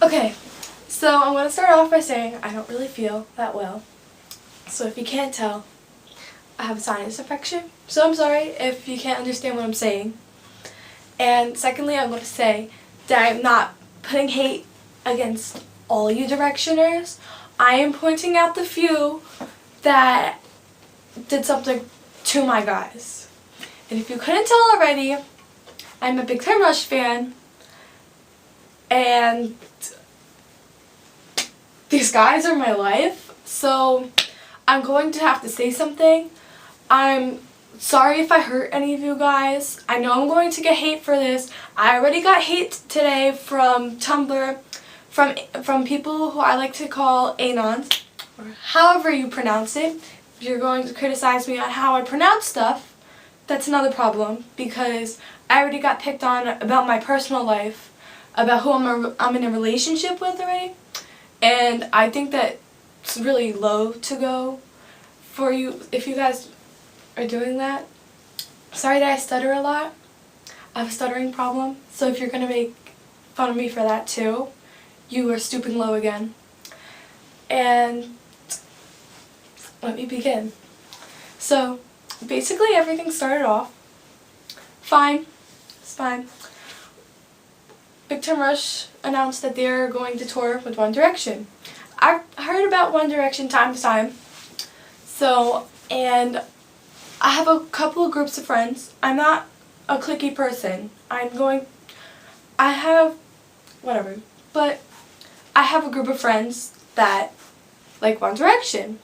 Okay, so I'm going to start off by saying I don't really feel that well. So if you can't tell, I have a sinus infection. So I'm sorry if you can't understand what I'm saying. And secondly, I'm going to say that I'm not putting hate against all you Directioners. I am pointing out the few that did something to my guys. And if you couldn't tell already, I'm a Big Time Rush fan. And these guys are my life. So I'm going to have to say something. I'm sorry if I hurt any of you guys. I know I'm going to get hate for this. I already got hate today from Tumblr, from people who I like to call Anons, or however you pronounce it. If you're going to criticize me on how I pronounce stuff, that's another problem, because I already got picked on about my personal life, about who I'm in a relationship with already, and I think that it's really low to go for you if you guys are doing that. Sorry that I stutter a lot. I have a stuttering problem, so if you're going to make fun of me for that too, you are stooping low again. And let me begin. So basically everything started off fine. It's fine. Big Time Rush announced that they're going to tour with One Direction. I've heard about One Direction time to time. So, and I have a couple of groups of friends. I'm not a cliquey person. But I have a group of friends that like One Direction.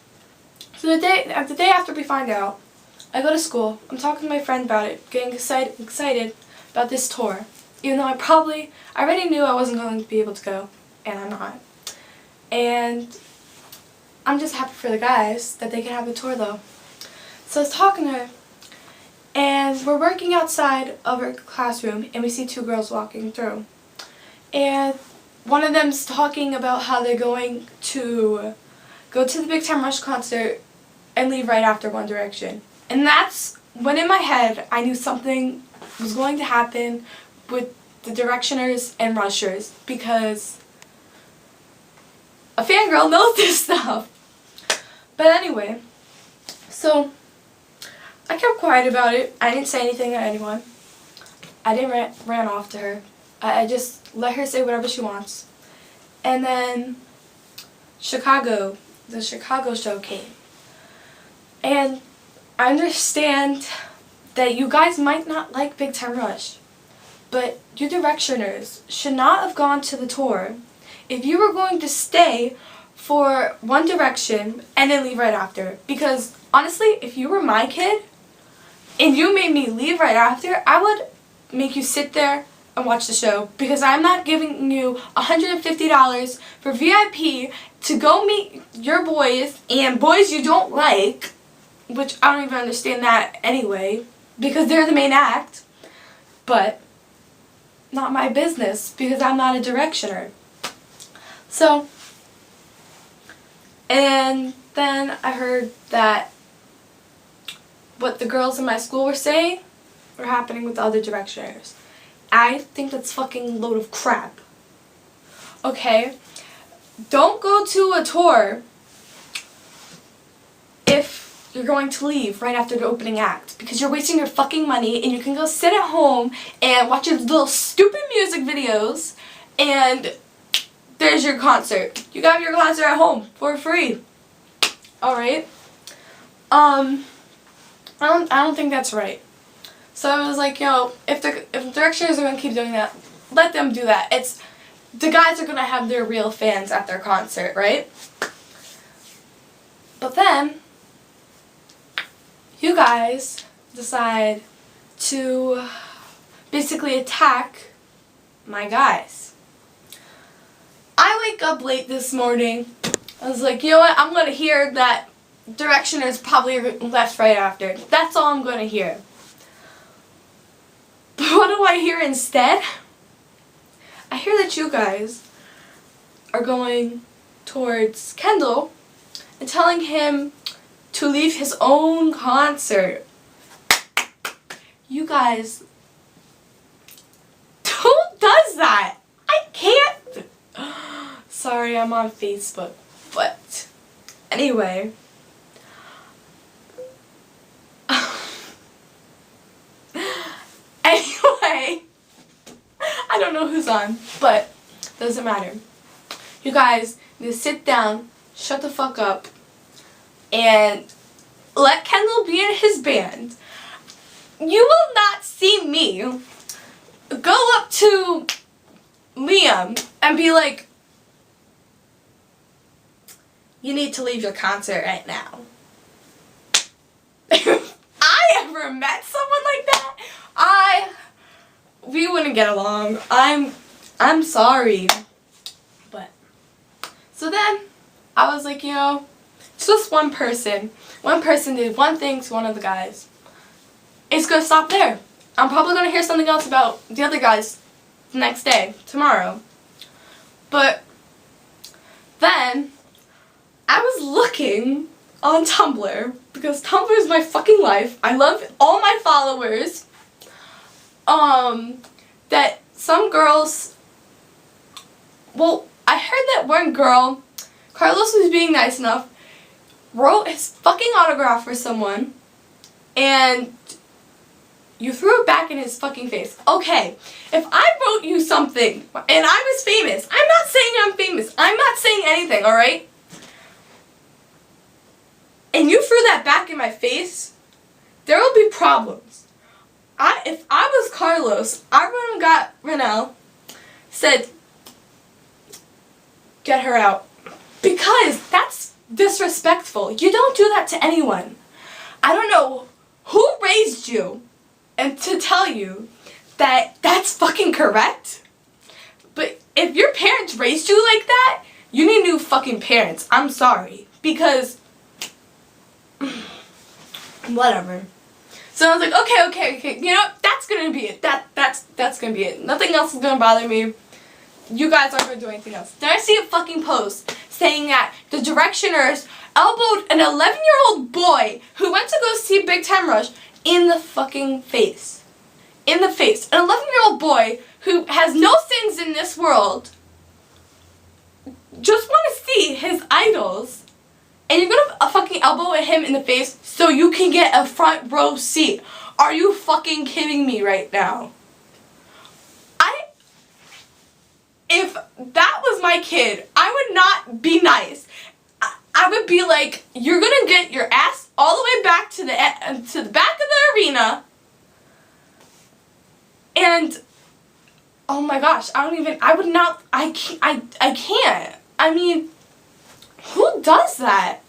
So the day after we find out, I go to school. I'm talking to my friend about it, getting excited about this tour. Even though I already knew I wasn't going to be able to go, and I'm not. And I'm just happy for the guys that they can have the tour though. So I was talking to her, and we're working outside of her classroom, and we see two girls walking through. And one of them's talking about how they're going to go to the Big Time Rush concert and leave right after One Direction. And that's when in my head I knew something was going to happen with the Directioners and Rushers, because a fangirl knows this stuff. But anyway, so I kept quiet about it. I didn't say anything to anyone. I didn't ran off to her. I just let her say whatever she wants. And then the Chicago show came. And I understand that you guys might not like Big Time Rush, but you Directioners should not have gone to the tour if you were going to stay for One Direction and then leave right after. Because honestly, if you were my kid and you made me leave right after, I would make you sit there and watch the show, because I'm not giving you $150 for VIP to go meet your boys and boys you don't like, which I don't even understand that anyway, because they're the main act, but not my business, because I'm not a Directioner. So, and then I heard that what the girls in my school were saying were happening with the other Directioners. I think that's fucking load of crap. Okay? Don't go to a tour if you're going to leave right after the opening act, because you're wasting your fucking money, and you can go sit at home and watch your little stupid music videos, and there's your concert. You got your concert at home for free. Alright? I don't think that's right. So I was like, yo, if the Directioners are going to keep doing that, let them do that. The guys are going to have their real fans at their concert, right? But then, you guys decide to basically attack my guys. I wake up late this morning. I was like, you know what, I'm going to hear that Directioners probably left right after. That's all I'm going to hear. But what do I hear instead? I hear that you guys are going towards Kendall and telling him to leave his own concert. You guys, who does that? I can't. sorry, I'm on Facebook. But anyway. Anyway. I don't know who's on, but doesn't matter. You guys need to sit down, shut the fuck up, and let Kendall be in his band. You will not see me go up to Liam and be like, you need to leave your concert right now. If I ever met someone like that, we wouldn't get along. I'm sorry. But, so then, I was like, you know, it's just one person. One person did one thing to one of the guys. It's gonna stop there. I'm probably gonna hear something else about the other guys the next day, tomorrow. But then I was looking on Tumblr because Tumblr is my fucking life. I love all my followers. That some girls, well, I heard that one girl, Carlos was being nice enough, wrote his fucking autograph for someone, and you threw it back in his fucking face. Okay, if I wrote you something and I was famous, I'm not saying I'm famous. I'm not saying anything, alright? And you threw that back in my face, there will be problems. If I was Carlos, I would have got Renelle, said, get her out. Because that's disrespectful. You don't do that to anyone. I don't know who raised you and to tell you that that's fucking correct. But if your parents raised you like that, you need new fucking parents. I'm sorry. Because, whatever. So I was like, okay, you know, that's gonna be it. That's gonna be it. Nothing else is gonna bother me. You guys aren't gonna do anything else. Then I see a fucking post saying that the Directioners elbowed an 11-year-old boy who went to go see Big Time Rush in the fucking face. In the face. An 11-year-old boy who has no sins in this world just want to see his idols. And you're gonna fucking elbow at him in the face so you can get a front row seat. Are you fucking kidding me right now? If that was my kid, I would not be nice. I would be like, you're gonna get your ass all the way back to the back of the arena. And, oh my gosh, I can't. I mean, who does that?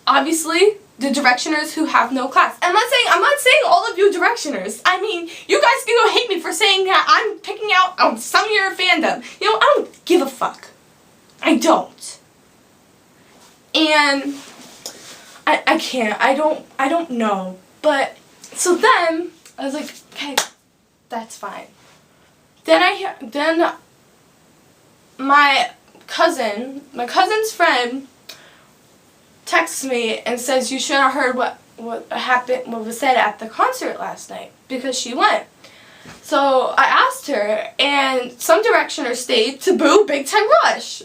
Obviously, the Directioners who have no class. I'm not saying all of you Directioners. I mean, you guys can go hate me for saying that I'm picking out some of your fandom. You know, I don't give a fuck. I don't. And I can't. I don't know. But so then I was like, okay, that's fine. Then my cousin's friend texts me and says you should have heard what was said at the concert last night because she went. So I asked her, and some Directioners stayed to boo Big Time Rush.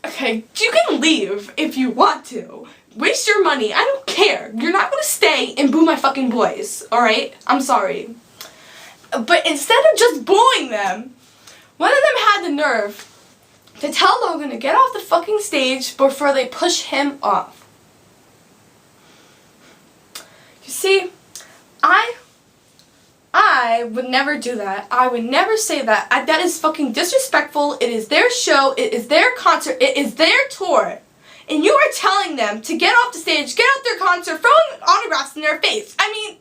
Okay, you can leave if you want to. Waste your money. I don't care. You're not going to stay and boo my fucking boys, alright? I'm sorry. But instead of just booing them, one of them had the nerve to tell Logan to get off the fucking stage before they push him off. You see, I would never do that. I would never say that. That is fucking disrespectful. It is their show. It is their concert. It is their tour. And you are telling them to get off the stage, get out their concert, throwing autographs in their face. I mean,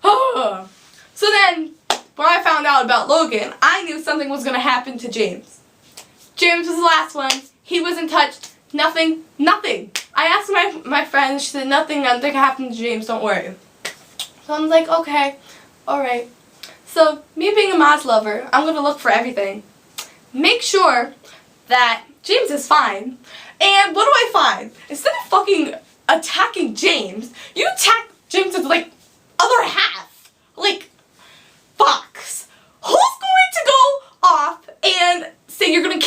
oh. So then, when I found out about Logan, I knew something was going to happen to James. James was the last one. He wasn't touched. Nothing. I asked my friend. She said nothing happened to James. Don't worry. So I'm like, okay, alright. So, me being a Maz lover, I'm going to look for everything. Make sure that James is fine. And what do I find? Instead of fucking attacking James, you attack James's, like, other half. Like, Fox. Who's going to go off and say you're going to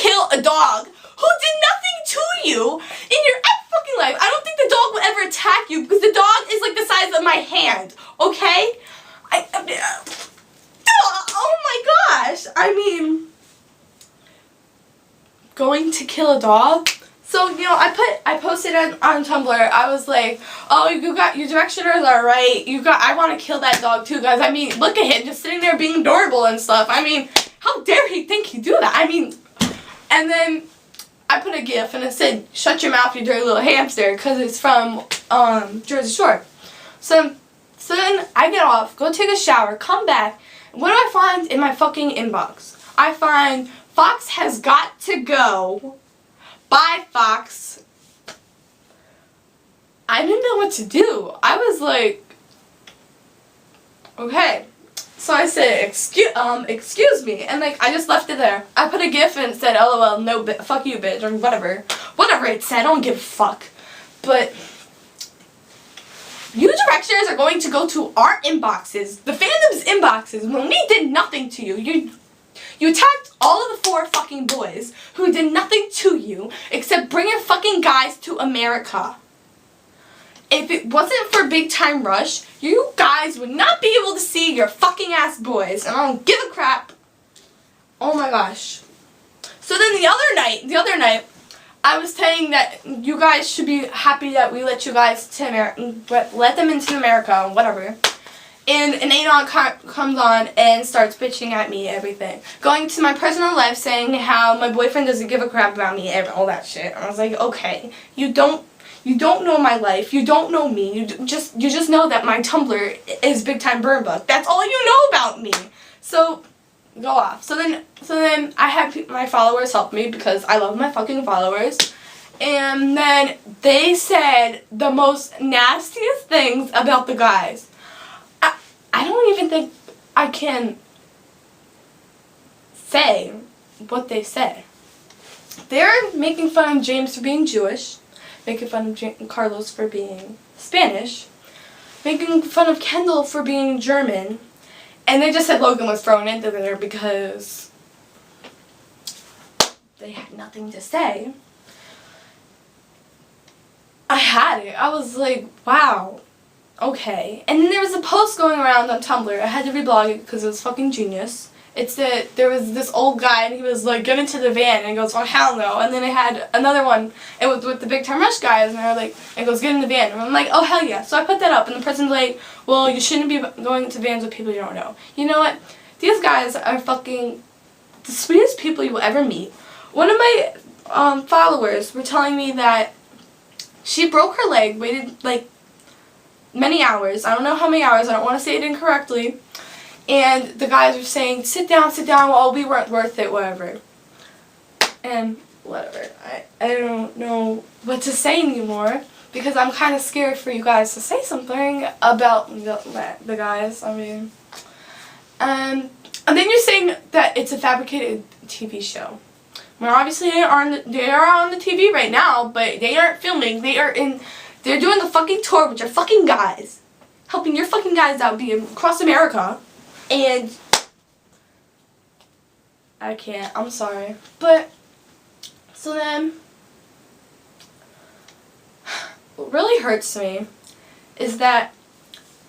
I mean, going to kill a dog. So, you know, I posted on Tumblr. I was like, oh, you got, your directioners are right. I want to kill that dog too, guys. I mean, look at him just sitting there being adorable and stuff. I mean, how dare he think he do that? I mean, and then I put a gif and it said, shut your mouth, you dirty little hamster, because it's from Jersey Shore. So then I get off, go take a shower, come back, and what do I find in my fucking inbox? I find Fox has got to go. Bye, Fox. I didn't know what to do. I was like, okay. So I said, excuse me, and like I just left it there. I put a gif and said, LOL, no, fuck you, bitch, or whatever. Whatever it said, I don't give a fuck. But you directioners are going to go to our inboxes, the fandom's inboxes, when we did nothing to you. You attacked all of the 4 fucking boys who did nothing to you except bringing fucking guys to America. If it wasn't for Big Time Rush, you guys would not be able to see your fucking ass boys, and I don't give a crap. Oh my gosh. So then the other night, I was saying that you guys should be happy that we let you guys to let them into America and whatever. And an Anon comes on and starts bitching at me, everything. Going to my personal life, saying how my boyfriend doesn't give a crap about me, and all that shit. And I was like, okay, you don't know my life. You don't know me. You just know that my Tumblr is Big Time Burn Book. That's all you know about me. So go off. So then I had my followers help me because I love my fucking followers. And then they said the most nastiest things about the guys. I don't even think I can say what they said. They're making fun of James for being Jewish, making fun of Carlos for being Spanish, making fun of Kendall for being German, and they just said Logan was thrown into there because they had nothing to say. I had it. I was like, wow. Okay. And then there was a post going around on Tumblr. I had to reblog it because it was fucking genius. It said there was this old guy and he was like, get into the van, and he goes, oh hell no. And then I had another one, it was with the Big Time Rush guys, and they're like, and goes, get in the van. And I'm like, oh hell yeah. So I put that up, and the person's like, well, you shouldn't be going to vans with people you don't know. You know what? These guys are fucking the sweetest people you will ever meet. One of my followers were telling me that she broke her leg, waited like many hours. I don't know how many hours. I don't want to say it incorrectly. And the guys were saying, sit down, well, we weren't worth it, whatever. And whatever. I don't know what to say anymore because I'm kind of scared for you guys to say something about the guys. I mean, and then you're saying that it's a fabricated TV show. Well, obviously they are on the TV right now, but they aren't filming. They're doing the fucking tour with your fucking guys, helping your fucking guys out, being across America, and I can't. I'm sorry, but so then what really hurts me is that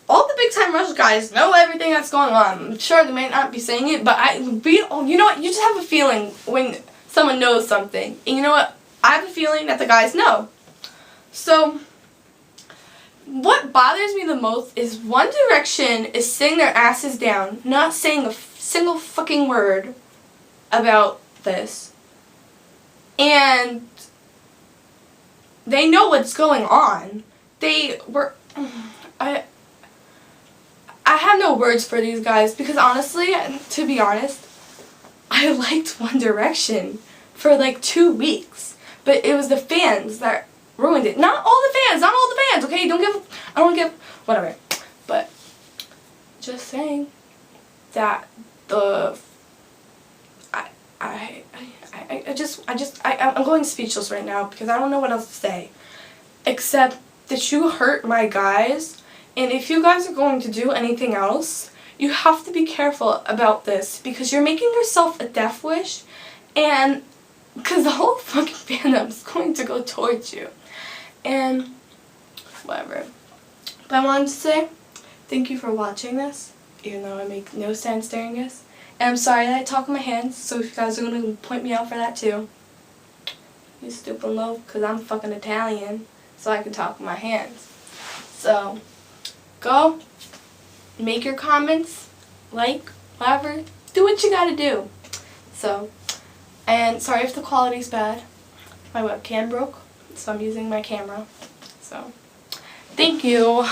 all the Big Time Rush guys know everything that's going on. I'm sure they may not be saying it, but you know what? You just have a feeling when someone knows something, and you know what? I have a feeling that the guys know. So what bothers me the most is One Direction is sitting their asses down, not saying a single fucking word about this. And they know what's going on. I have no words for these guys because honestly, to be honest, I liked One Direction for like 2 weeks. But it was the fans that ruined it. Not all the fans, okay? I don't give, whatever. But just saying that I'm going speechless right now because I don't know what else to say. Except that you hurt my guys, and if you guys are going to do anything else, you have to be careful about this because you're making yourself a death wish, and because the whole fucking fandom is going to go towards you. And whatever. But I wanted to say thank you for watching this, even though I make no sense during this. And I'm sorry that I talk with my hands, so if you guys are going to point me out for that too, you stupid loaf, because I'm fucking Italian, so I can talk with my hands. So, go, make your comments, like, whatever, do what you gotta do. So, and sorry if the quality's bad. My webcam broke, so I'm using my camera. So, thank you.